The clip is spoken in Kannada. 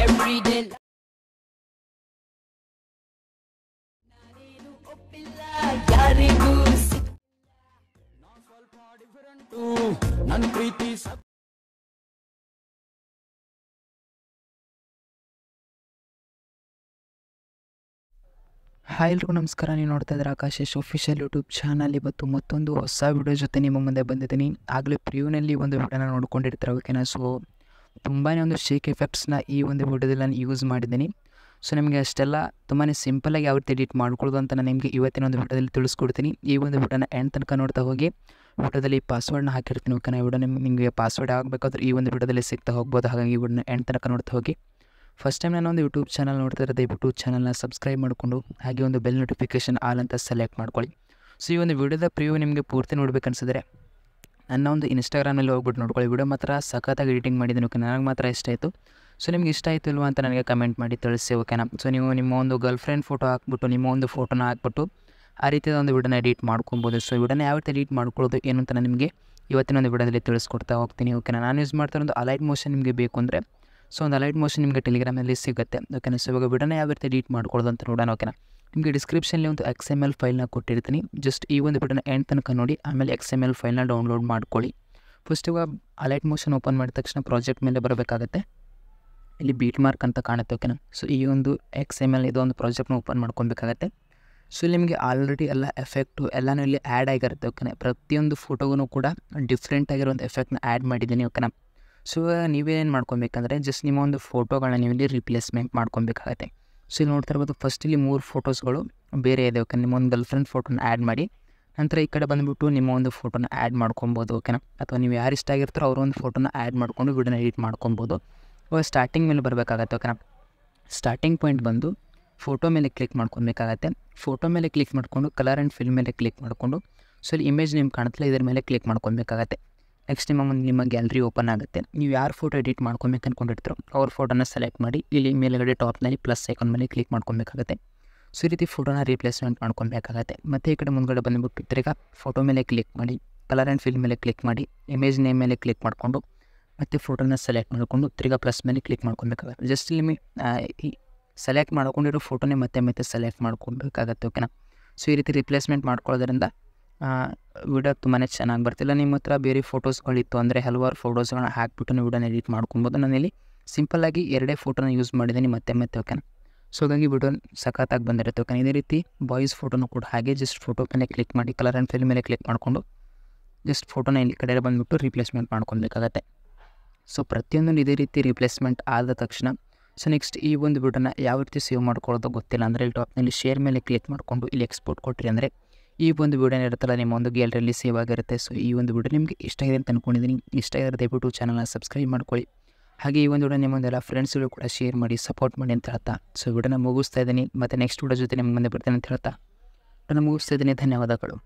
every day. ಯಾರಿಗೂ ಸ್ವಲ್ಪ ಡಿಫರೆಂಟು ನನ್ನ ಪ್ರೀತಿ. ಹಾಯ್ ಎಲ್ರಿಗೂ ನಮಸ್ಕಾರ. ನೀವು ನೋಡ್ತಾ ಇದ್ದಾರೆ ಆಕಾಶೇಶ್ ಅಫಿಷಿಯಲ್ ಯೂಟ್ಯೂಬ್ ಚಾನಲ್. ಇವತ್ತು ಮತ್ತೊಂದು ಹೊಸ ವಿಡಿಯೋ ಜೊತೆ ನಿಮ್ಮ ಮುಂದೆ ಬಂದಿದ್ದೀನಿ. ಆಗಲೇ ಪ್ರಿವ್ಯೂನಲ್ಲಿ ಒಂದು ವಿಡಿಯೋನ ನೋಡ್ಕೊಂಡಿರ್ತಾರೆ, ಓಕೆನಾ. ಸೊ ತುಂಬಾ ಒಂದು ಶೇಕ್ ಎಫೆಕ್ಟ್ಸ್ನ ಈ ಒಂದು ವಿಡಿಯೋದಲ್ಲಿ ನಾನು ಯೂಸ್ ಮಾಡಿದ್ದೀನಿ. ಸೊ ನಿಮಗೆ ಅಷ್ಟೆಲ್ಲ ತುಂಬಾ ಸಿಂಪಲಾಗಿ ಯಾವ ರೀತಿ ಎಡಿಟ್ ಮಾಡ್ಕೊಳ್ಳೋದು ಅಂತ ನಾನು ನಿಮಗೆ ಇವತ್ತಿನ ಒಂದು ವಿಡಿಯೋದಲ್ಲಿ ತಿಳಿಸ್ಕೊಡ್ತೀನಿ. ಈ ಒಂದು ವಿಡಿಯೋನ ಎಂಡ್ ತನಕ ನೋಡ್ತಾ ಹೋಗಿ. ವಿಡಿಯೋದಲ್ಲಿ ಪಾಸ್ವರ್ಡ್ನ ಹಾಕಿರ್ತೀನಿ, ಓಕೆನಾ. ಈ ವಿಡಿಯೋ ನಿಮಗೆ ಪಾಸ್ವರ್ಡ್ ಆಗಬೇಕಾದ್ರೆ ಈ ಒಂದು ವಿಡಿಯೋದಲ್ಲಿ ಸಿಗ್ತಾ ಹೋಗ್ಬೋದು. ಹಾಗಾಗಿ ಈ ವಿಡಿಯೋನ ಎಂಡ್ ತನಕ ನೋಡ್ತಾ ಹೋಗಿ. ಫಸ್ಟ್ ಟೈಮ್ ನಾನು ಒಂದು ಯೂಟ್ಯೂಬ್ ಚಾನಲ್ ನೋಡ್ತಾ ಇರೋದು, ದಯವಿಟ್ಟು ಚಾನಲ್ನ ಸಬ್ಸ್ಕ್ರೈಬ್ ಮಾಡಿಕೊಂಡು ಹಾಗೆ ಒಂದು ಬೆಲ್ ನೋಟಿಫಿಕೇಷನ್ ಆಲ್ ಅಂತ ಸೆಲೆಕ್ಟ್ ಮಾಡ್ಕೊಳ್ಳಿ. ಸೊ ಈ ಒಂದು ವಿಡಿಯೋದ ಪ್ರಿವ್ಯೂ ನಿಮಗೆ ಪೂರ್ತಿ ನೋಡ್ಬೇಕು ಅನಿಸಿದ್ರೆ ನನ್ನ ಒಂದು ಇನ್ಸ್ಟಾಗ್ರಾಮಲ್ಲಿ ಹೋಗ್ಬಿಟ್ಟು ನೋಡ್ಕೊಳ್ಳಿ. ವಿಡಿಯೋ ಮಾತ್ರ ಸಖತ್ತಾಗಿ ಎಡಿಟಿಂಗ್ ಮಾಡಿದ್ದೀನಿ, ಓಕೆ. ನನಗೆ ಮಾತ್ರ ಇಷ್ಟ ಆಯಿತು. ಸೊ ನಿಮ್ಗೆ ಇಷ್ಟ ಆಯಿತು ಇಲ್ವಾ ಅಂತ ನನಗೆ ಕಮೆಂಟ್ ಮಾಡಿ ತಿಳಿಸಿ, ಓಕೆನಾ. ಸೊ ನೀವು ನಿಮ್ಮ ಒಂದು ಗರ್ಲ್ ಫ್ರೆಂಡ್ ಫೋಟೋ ಹಾಕ್ಬಿಟ್ಟು ನಿಮ್ಮ ಒಂದು ಫೋಟೋನ ಹಾಕ್ಬಿಟ್ಟು ಆ ರೀತಿಯ ಒಂದು ವಿಡಿಯೋನ ಎಡಿಟ್ ಮಾಡ್ಕೊಬೋದು. ಸೊ ವಿಡಿಯೋನ ಯಾವ ರೀತಿ ಎಡಿಟ್ ಮಾಡ್ಕೊಳ್ಳೋದು ಏನು ಅಂತ ನಾನು ನಿಮಗೆ ಇವತ್ತಿನ ಒಂದು ವಿಡಿಯೋದಲ್ಲಿ ತಿಳಿಸ್ಕೊಡ್ತಾ ಹೋಗ್ತೀನಿ, ಓಕೆನಾ. ನಾನು ಯೂಸ್ ಮಾಡ್ತಾ ಇರೋದು ಅಲೈಟ್ ಮೋಷನ್. ನಿಮಗೆ ಬೇಕು ಅಂದರೆ ಸೊ ಒಂದು ಅಲೈಟ್ ಮೋಷನ್ ನಿಮಗೆ ಟೆಲಿಗ್ರಾಮಲ್ಲಿ ಸಿಗುತ್ತೆ, ಓಕೆನಾ. ಸೊ ಇವಾಗ ವಿಡಿಯೋನ ಯಾವ ರೀತಿ ಎಡಿಟ್ ಮಾಡ್ಕೊಳ್ಳೋದು ಅಂತ ನೋಡೋಣ, ಓಕೆನಾ. ನಿಮಗೆ ಡಿಸ್ಕ್ರಿಪ್ಷನಲ್ಲಿ ಒಂದು XML ಫೈಲ್ನ ಕೊಟ್ಟಿರ್ತೀನಿ. ಜಸ್ಟ್ ಈ ಒಂದು ವಿಡಿಯೋನ ಎಂಡ್ ತನಕ ನೋಡಿ, ಆಮೇಲೆ XML ಫೈಲ್ನ ಡೌನ್ಲೋಡ್ ಮಾಡ್ಕೊಳ್ಳಿ. ಫಸ್ಟ್ ಇವಾಗ ಅಲೈಟ್ ಮೋಷನ್ ಓಪನ್ ಮಾಡಿದ ತಕ್ಷಣ ಪ್ರಾಜೆಕ್ಟ್ ಮೇಲೆ ಬರಬೇಕಾಗತ್ತೆ. ಇಲ್ಲಿ ಬೀಟ್ ಮಾರ್ಕ್ ಅಂತ ಕಾಣುತ್ತೆ, ಓಕೆನಾ. ಸೊ ಈ ಒಂದು XML ಇದೊಂದು ಪ್ರಾಜೆಕ್ಟ್ನ ಓಪನ್ ಮಾಡ್ಕೊಬೇಕಾಗತ್ತೆ. ಸೊ ಇಲ್ಲಿ ನಿಮಗೆ ಆಲ್ರೆಡಿ ಎಲ್ಲ ಎಫೆಕ್ಟು ಎಲ್ಲನೂ ಇಲ್ಲಿ ಆ್ಯಡ್ ಆಗಿರುತ್ತೆ, ಓಕೆನಾ. ಪ್ರತಿಯೊಂದು ಫೋಟೋಗೂ ಕೂಡ ಡಿಫ್ರೆಂಟ್ ಆಗಿರುವಂಥ ಎಫೆಕ್ಟ್ನ ಆ್ಯಡ್ ಮಾಡಿದ್ದೀನಿ, ಓಕೆನಾ. ಸೊ ನೀವೇನು ಮಾಡ್ಕೊಬೇಕಂದ್ರೆ ಜಸ್ಟ್ ನಿಮ್ಮ ಒಂದು ಫೋಟೋಗಳನ್ನ ನೀವು ಇಲ್ಲಿ ರಿಪ್ಲೇಸ್ಮೆಂಟ್ ಮಾಡ್ಕೊಬೇಕಾಗತ್ತೆ. ಸೊ ಇಲ್ಲಿ ನೋಡ್ತಾ ಇರ್ಬೋದು, ಫಸ್ಟ್ ಇಲ್ಲಿ 3 ಫೋಟೋಸ್ಗಳು ಬೇರೆ ಇದೆ, ಓಕೆ. ನಿಮ್ಮ ಒಂದು ಗರ್ಲ್ ಫ್ರೆಂಡ್ ಫೋಟೋನ ಆ್ಯಡ್ ಮಾಡಿ ನಂತರ ಈ ಕಡೆ ಬಂದುಬಿಟ್ಟು ನಿಮ್ಮ ಒಂದು ಫೋಟೋನ ಆ್ಯಡ್ ಮಾಡ್ಕೊಬೋದು, ಓಕೆನಾ. ಅಥವಾ ನೀವು ಯಾರು ಇಷ್ಟ ಆಗಿರ್ತಾರೋ ಅವ್ರ ಒಂದು ಫೋಟೋನ ಆ್ಯಡ್ ಮಾಡಿಕೊಂಡು ವಿಡಿಯೋನ ಎಡಿಟ್ ಮಾಡ್ಕೊಬೋದು. ಇವಾಗ ಸ್ಟಾರ್ಟಿಂಗ್ ಮೇಲೆ ಬರಬೇಕಾಗತ್ತೆ, ಓಕೆನಾ. ಸ್ಟಾರ್ಟಿಂಗ್ ಪಾಯಿಂಟ್ ಬಂದು ಫೋಟೋ ಮೇಲೆ ಕ್ಲಿಕ್ ಮಾಡ್ಕೊಬೇಕಾಗತ್ತೆ. ಫೋಟೋ ಮೇಲೆ ಕ್ಲಿಕ್ ಮಾಡಿಕೊಂಡು ಕಲರ್ ಆ್ಯಂಡ್ ಫಿಲ್ ಮೇಲೆ ಕ್ಲಿಕ್ ಮಾಡಿಕೊಂಡು ಸೊ ಇಲ್ಲಿ ಇಮೇಜ್ ನಿಮ್ಗೆ ಕಾಣುತ್ತಲ್ಲ ಇದರ ಮೇಲೆ ಕ್ಲಿಕ್ ಮಾಡ್ಕೊಬೇಕಾಗತ್ತೆ. ನೆಕ್ಸ್ಟ್ ನಿಮ್ಮ ಗ್ಯಾಲರಿ ಓಪನ್ ಆಗುತ್ತೆ. ನೀವು ಯಾರು ಫೋಟೋ ಎಡಿಟ್ ಮಾಡ್ಕೊಬೇಕು ಅಂದ್ಕೊಂಡಿರ್ತೀರೋ ಅವ್ರ ಫೋಟೋನ ಸೆಲೆಕ್ಟ್ ಮಾಡಿ ಇಲ್ಲಿ ಮೇಲ್ಗಡೆ ಟಾಪ್ನಲ್ಲಿ ಪ್ಲಸ್ ಐಕಾನ್ ಮೇಲೆ ಕ್ಲಿಕ್ ಮಾಡ್ಕೊಬೇಕಾಗತ್ತೆ. ಸೊ ಈ ರೀತಿ ಫೋಟೋನ ರೀಪ್ಲೇಸ್ಮೆಂಟ್ ಮಾಡ್ಕೊಬೇಕಾಗತ್ತೆ. ಮತ್ತು ಈ ಕಡೆ ಮುಂದ್ಗಡೆ ಬಂದುಬಿಟ್ಟು ತಿರ್ಗಾ ಫೋಟೋ ಮೇಲೆ ಕ್ಲಿಕ್ ಮಾಡಿ ಕಲರ್ ಆ್ಯಂಡ್ ಫಿಲ್ ಮೇಲೆ ಕ್ಲಿಕ್ ಮಾಡಿ ಇಮೇಜ್ ನೇಮ್ ಮೇಲೆ ಕ್ಲಿಕ್ ಮಾಡಿಕೊಂಡು ಮತ್ತು ಫೋಟೋನ ಸೆಲೆಕ್ಟ್ ಮಾಡಿಕೊಂಡು ತಿರ್ಗಾ ಪ್ಲಸ್ ಮೇಲೆ ಕ್ಲಿಕ್ ಮಾಡ್ಕೊಬೇಕಾಗತ್ತೆ. ಜಸ್ಟ್ ಇಲ್ಲಿ ಈ ಸೆಲೆಕ್ಟ್ ಮಾಡ್ಕೊಂಡಿರೋ ಫೋಟೋನೇ ಮತ್ತೆ ಸೆಲೆಕ್ಟ್ ಮಾಡ್ಕೊಬೇಕಾಗತ್ತೆ, ಓಕೆನಾ. ಸೊ ಈ ರೀತಿ ರಿಪ್ಲೇಸ್ಮೆಂಟ್ ಮಾಡ್ಕೊಳ್ಳೋದ್ರಿಂದ ವಿಡಿಯೋ ತುಂಬಾ ಚೆನ್ನಾಗಿ ಬರ್ತಿಲ್ಲ. ನಿಮ್ಮ ಹತ್ರ ಬೇರೆ ಫೋಟೋಸ್ಗಳಿತ್ತು ಅಂದರೆ ಹಲವಾರು ಫೋಟೋಸ್ಗಳನ್ನ ಹಾಕಿಬಿಟ್ಟು ನೀವು ವಿಡಿಯೋನ ಎಡಿಟ್ ಮಾಡ್ಕೊಬೋದು. ನಾನಿಲ್ಲಿ ಸಿಂಪಲ್ಲಾಗಿ 2 ಫೋಟೋನ ಯೂಸ್ ಮಾಡಿದ್ದೀನಿ ಮತ್ತೆ, ಓಕೆನಾ. ಸೊ ಹಾಗಾಗಿ ವಿಡಿಯೋ ಸಖತ್ತಾಗಿ ಬಂದಿರುತ್ತೆ, ಓಕೆನಾ. ಇದೇ ರೀತಿ ಬಾಯ್ಸ್ ಫೋಟೋನು ಕೂಡ ಹಾಗೆ ಜಸ್ಟ್ ಫೋಟೋ ಮೇಲೆ ಕ್ಲಿಕ್ ಮಾಡಿ ಕಲರ್ ಆ್ಯಂಡ್ ಫಿಲ್ ಮೇಲೆ ಕ್ಲಿಕ್ ಮಾಡಿಕೊಂಡು ಜಸ್ಟ್ ಫೋಟೋನ ಇಲ್ಲಿ ಕಡೆ ಬಂದುಬಿಟ್ಟು ರಿಪ್ಲೇಸ್ಮೆಂಟ್ ಮಾಡ್ಕೊಬೇಕಾಗತ್ತೆ. ಸೊ ಪ್ರತಿಯೊಂದು ಇದೇ ರೀತಿ ರಿಪ್ಲೇಸ್ಮೆಂಟ್ ಆದ ತಕ್ಷಣ ಸೊ ನೆಕ್ಸ್ಟ್ ಈ ಒಂದು ವಿಡಿಯೋನ ಯಾವ ರೀತಿ ಸೇವ್ ಮಾಡ್ಕೊಳ್ಳೋದು ಗೊತ್ತಿಲ್ಲ ಅಂದರೆ ಇಲ್ಲಿ ಟಾಪ್ನಲ್ಲಿ ಶೇರ್ ಮೇಲೆ ಕ್ಲಿಕ್ ಮಾಡಿಕೊಂಡು ಇಲ್ಲಿ ಎಕ್ಸ್ಪೋರ್ಟ್ ಕೊಟ್ಟಿರಿ ಅಂದರೆ ಈ ಒಂದು ವಿಡಿಯೋನ ಇರುತ್ತಲ್ಲ ನಿಮ್ಮ ಒಂದು ಗ್ಯಾಲರಿಯಲ್ಲಿ ಸೇವ್ ಆಗಿರುತ್ತೆ. ಸೊ ಈ ಒಂದು ವಿಡಿಯೋ ನಿಮಗೆ ಇಷ್ಟ ಆಗಿದೆ ಅಂತ ಅಂದ್ಕೊಂಡಿದ್ದೀನಿ. ಇಷ್ಟ ಆಗಿದ್ರೆ ದಯವಿಟ್ಟು ಚಾನಲ್ನ ಸಬ್ಸ್ಕ್ರೈಬ್ ಮಾಡ್ಕೊಳ್ಳಿ. ಹಾಗೆ ಈ ಒಂದು ವಿಡಿಯೋ ನಿಮ್ಮೊಂದೆಲ್ಲ ಫ್ರೆಂಡ್ಸ್ಗಳು ಕೂಡ ಶೇರ್ ಮಾಡಿ ಸಪೋರ್ಟ್ ಮಾಡಿ ಅಂತ ಹೇಳ್ತಾ ಸೊ ವಿಡಿಯೋನ ಮುಗಿಸ್ತಾ ಇದ್ದೀನಿ. ಮತ್ತು ನೆಕ್ಸ್ಟ್ ವಿಡಿಯೋ ಜೊತೆ ನಿಮ್ಮ ಮುಂದೆ ಬರ್ತೀನಿ ಅಂತ ಹೇಳ್ತಾ ವಿಡಿಯೋನ ಮುಗಿಸ್ತಾ ಇದ್ದೀನಿ. ಧನ್ಯವಾದಗಳು.